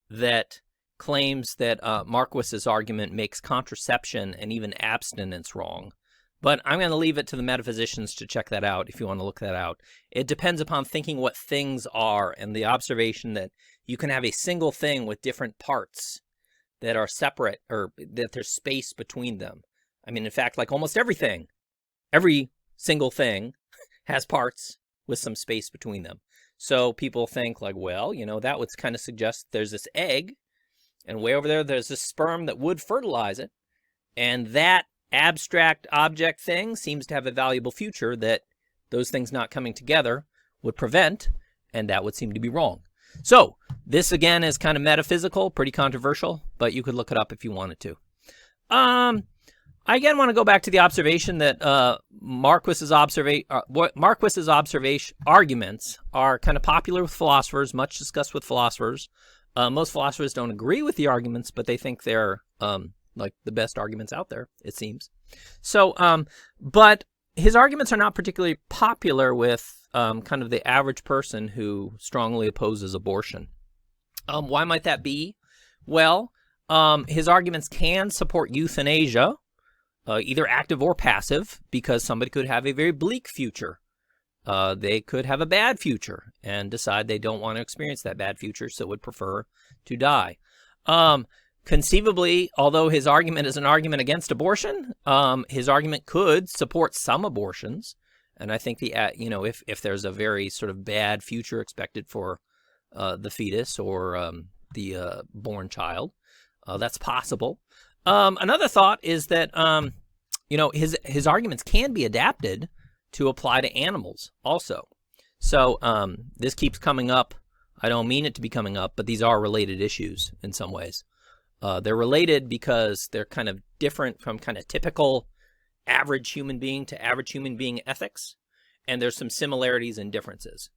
that claims that Marquis's argument makes contraception and even abstinence wrong. But I'm going to leave it to the metaphysicians to check that out if you want to look that out. It depends upon thinking what things are and the observation that you can have a single thing with different parts that are separate, or that there's space between them. I mean, in fact, like almost everything, every single thing has parts with some space between them. So people think like, well, that would kind of suggest there's this egg, and way over there, there's this sperm that would fertilize it. And that abstract object thing seems to have a valuable future that those things not coming together would prevent, and that would seem to be wrong. So this, again, is kind of metaphysical, pretty controversial, but you could look it up if you wanted to. I again want to go back to the observation that Marquis's arguments are kind of popular with philosophers, much discussed with philosophers. Most philosophers don't agree with the arguments, but they think they're like the best arguments out there, it seems. So, but his arguments are not particularly popular with kind of the average person who strongly opposes abortion. Why might that be? Well, his arguments can support euthanasia, either active or passive, because somebody could have a very bleak future. They could have a bad future and decide they don't want to experience that bad future, so would prefer to die. Conceivably, although his argument is an argument against abortion, his argument could support some abortions. And I think if there's a very sort of bad future expected for the fetus or the born child, that's possible. Another thought is that his arguments can be adapted to apply to animals also. So this keeps coming up. I don't mean it to be coming up, but these are related issues in some ways. They're related because they're kind of different from kind of typical average human being to average human being ethics. And there's some similarities and differences.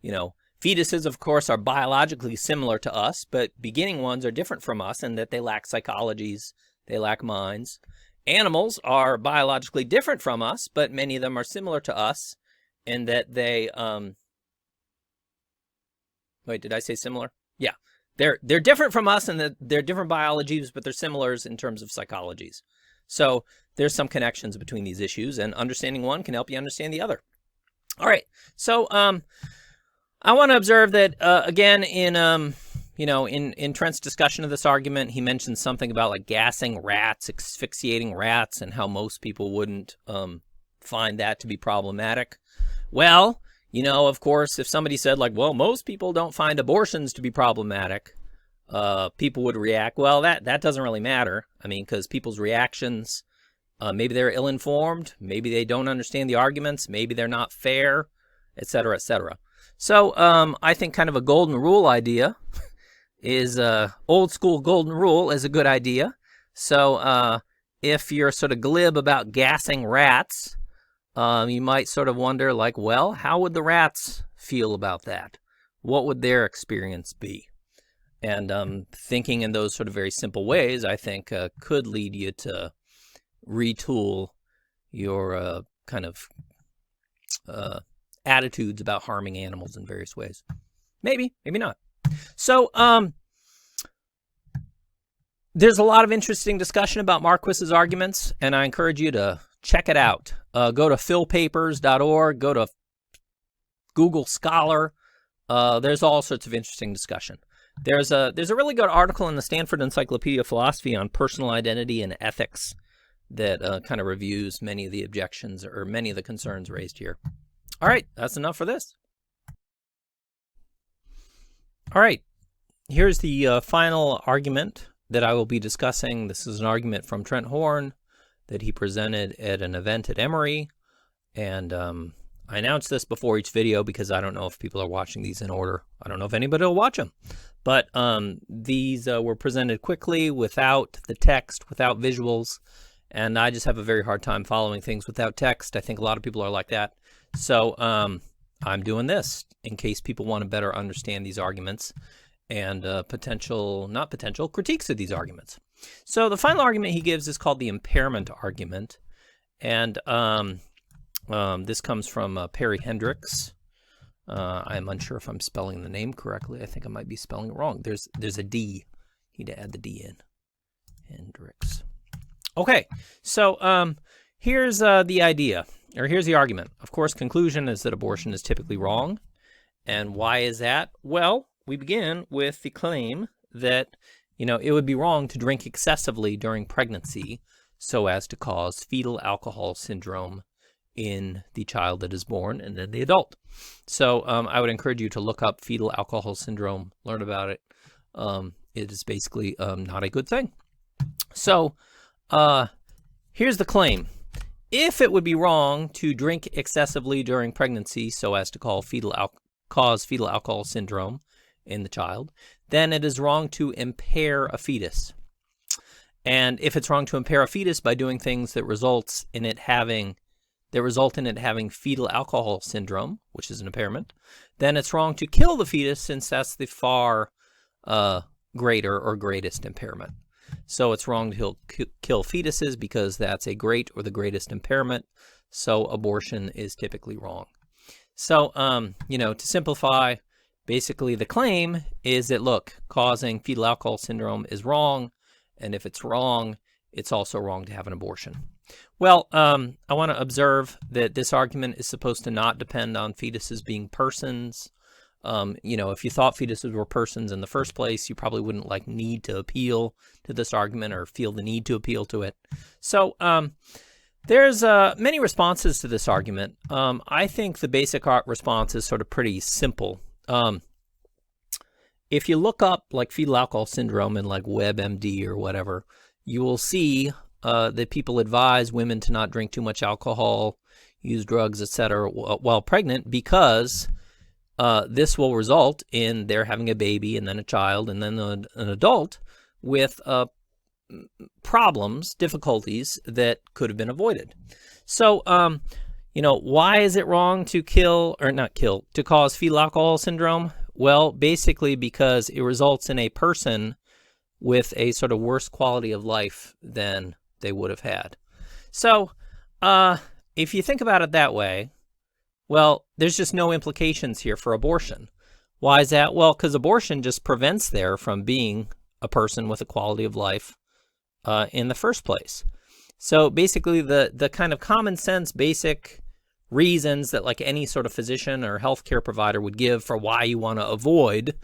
Fetuses, of course, are biologically similar to us, but beginning ones are different from us in that they lack psychologies, they lack minds. Animals are biologically different from us, but many of them are similar to us in that they, wait, did I say similar? Yeah. They're different from us in that they're different biologies, but they're similars in terms of psychologies. So there's some connections between these issues, and understanding one can help you understand the other. All right. So I want to observe that, again, in Trent's discussion of this argument, he mentions something about like gassing rats, asphyxiating rats, and how most people wouldn't find that to be problematic. Well, of course, if somebody said like, well, most people don't find abortions to be problematic, people would react, well, that doesn't really matter. I mean, because people's reactions, maybe they're ill-informed, maybe they don't understand the arguments, maybe they're not fair, et cetera, et cetera. So I think kind of a golden rule idea is old school golden rule is a good idea. So if you're sort of glib about gassing rats, you might sort of wonder like, well, how would the rats feel about that? What would their experience be? And thinking in those sort of very simple ways, I think could lead you to retool your kind of attitudes about harming animals in various ways. Maybe, maybe not. So there's a lot of interesting discussion about Marquis's arguments, and I encourage you to check it out. Go to philpapers.org, go to Google Scholar, there's all sorts of interesting discussion. There's a really good article in the Stanford Encyclopedia of Philosophy on personal identity and ethics that kind of reviews many of the objections or many of the concerns raised here. All right, that's enough for this. All right, here's the final argument that I will be discussing. This is an argument from Trent Horn that he presented at an event at Emory, and I announced this before each video because I don't know if people are watching these in order. I don't know if anybody will watch them, but these were presented quickly without the text, without visuals, and I just have a very hard time following things without text. I think a lot of people are like that. So I'm doing this in case people want to better understand these arguments and not potential critiques of these arguments. So the final argument he gives is called the Impairment Argument, and this comes from Perry Hendricks. I'm unsure if I'm spelling the name correctly. I think I might be spelling it wrong. There's a D. Need to add the D in. Hendricks. Okay, so here's the idea, or here's the argument. Of course, conclusion is that abortion is typically wrong. And why is that? Well, we begin with the claim that, it would be wrong to drink excessively during pregnancy so as to cause fetal alcohol syndrome in the child that is born and then the adult. So I would encourage you to look up fetal alcohol syndrome, learn about it. It is basically not a good thing. So here's the claim. If it would be wrong to drink excessively during pregnancy so as to cause fetal alcohol syndrome in the child, then it is wrong to impair a fetus. And if it's wrong to impair a fetus by doing things that result in it having fetal alcohol syndrome, which is an impairment, then it's wrong to kill the fetus, since that's the far greater or greatest impairment. So it's wrong to kill fetuses because that's a great or the greatest impairment. So abortion is typically wrong. So, to simplify, basically the claim is that, look, causing fetal alcohol syndrome is wrong. And if it's wrong, it's also wrong to have an abortion. Well, I want to observe that this argument is supposed to not depend on fetuses being persons. If you thought fetuses were persons in the first place, you probably wouldn't need to appeal to this argument or feel the need to appeal to it. So there's many responses to this argument. I think the basic response is sort of pretty simple. If you look up fetal alcohol syndrome in WebMD or whatever, you will see that people advise women to not drink too much alcohol, use drugs, etc. while pregnant, because this will result in their having a baby and then a child and then an adult with problems, difficulties that could have been avoided. So, why is it wrong to to cause fetal alcohol syndrome? Well, basically because it results in a person with a sort of worse quality of life than they would have had. So, if you think about it that way, well, there's just no implications here for abortion. Why is that? Well, because abortion just prevents there from being a person with a quality of life in the first place. So basically the kind of common sense basic reasons that any sort of physician or healthcare provider would give for why you want to avoid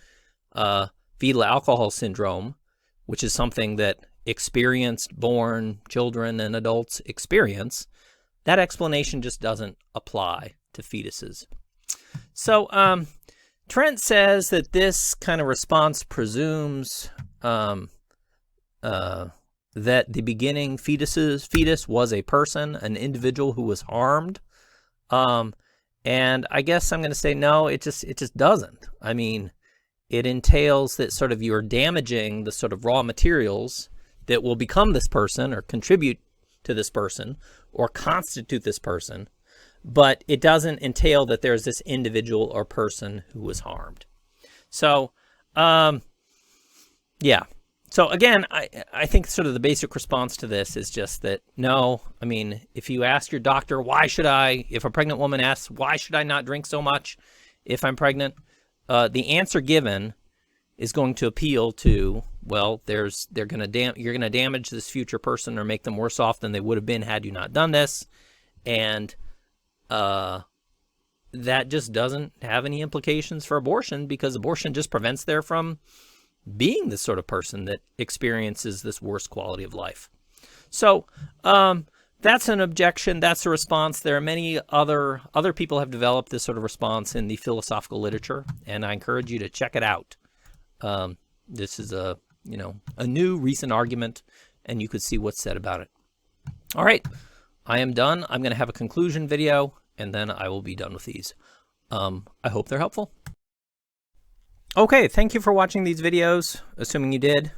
fetal alcohol syndrome, which is something that experienced born children and adults experience, that explanation just doesn't apply to fetuses. So Trent says that this kind of response presumes that the beginning fetus was a person, an individual who was harmed. And I guess I'm going to say no, it just doesn't. I mean, it entails that sort of you're damaging the sort of raw materials that will become this person or contribute to this person or constitute this person, but it doesn't entail that there's this individual or person who was harmed. So, yeah. So again, I think sort of the basic response to this is just that, no, I mean, if you ask your doctor, if a pregnant woman asks, why should I not drink so much if I'm pregnant? The answer given is going to appeal to, well, you're going to damage this future person or make them worse off than they would have been had you not done this. And that just doesn't have any implications for abortion, because abortion just prevents there from being this sort of person that experiences this worst quality of life. So that's an objection. That's a response. There are many other people have developed this sort of response in the philosophical literature, and I encourage you to check it out. This is a new recent argument, and you could see what's said about it. All right, I am done. I'm going to have a conclusion video, and then I will be done with these. I hope they're helpful. Okay, thank you for watching these videos, assuming you did.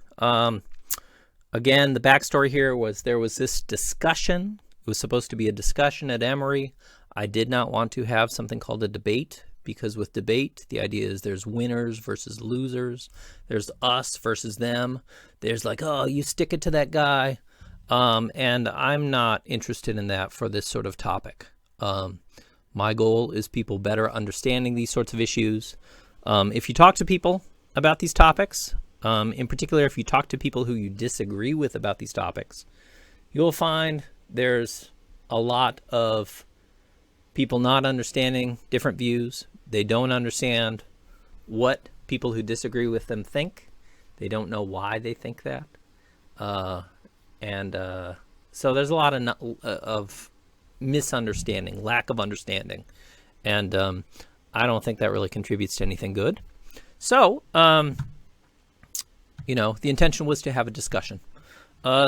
Again, the backstory here was there was this discussion. It was supposed to be a discussion at Emory. I did not want to have something called a debate, because with debate, the idea is there's winners versus losers. There's us versus them. There's like, oh, you stick it to that guy. And I'm not interested in that for this sort of topic. My goal is people better understanding these sorts of issues. If you talk to people about these topics, in particular, if you talk to people who you disagree with about these topics, you'll find there's a lot of people not understanding different views. They don't understand what people who disagree with them think. They don't know why they think that. So there's a lot of misunderstanding, lack of understanding. And I don't think that really contributes to anything good. So, the intention was to have a discussion.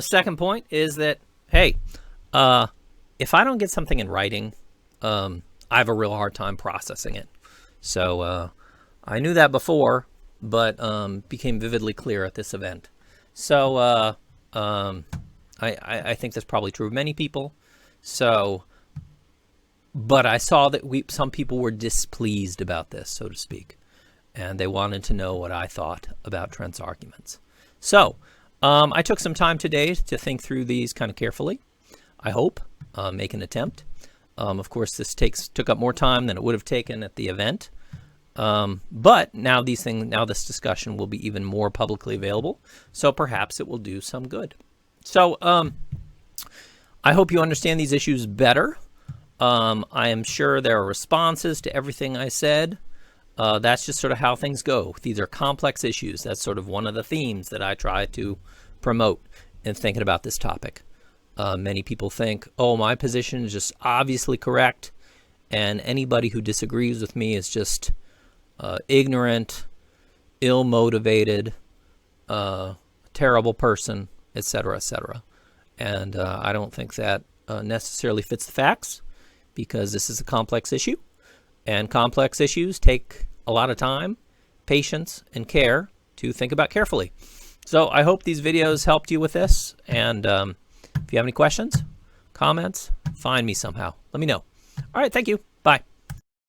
Second point is that, hey, if I don't get something in writing, I have a real hard time processing it. So I knew that before, but became vividly clear at this event. So I think that's probably true of many people. So, but I saw that some people were displeased about this, so to speak, and they wanted to know what I thought about Trent's arguments. So I took some time today to think through these kind of carefully. I hope make an attempt. Of course, this took up more time than it would have taken at the event. But now this discussion will be even more publicly available, so perhaps it will do some good. So I hope you understand these issues better. I am sure there are responses to everything I said. That's just sort of how things go. These are complex issues. That's sort of one of the themes that I try to promote in thinking about this topic. Many people think, oh, my position is just obviously correct, and anybody who disagrees with me is just ignorant, ill-motivated, terrible person, etc., etc. And I don't think that necessarily fits the facts, because this is a complex issue, and complex issues take a lot of time, patience, and care to think about carefully. So I hope these videos helped you with this, and if you have any questions, comments, find me somehow. Let me know. All right, thank you. Bye.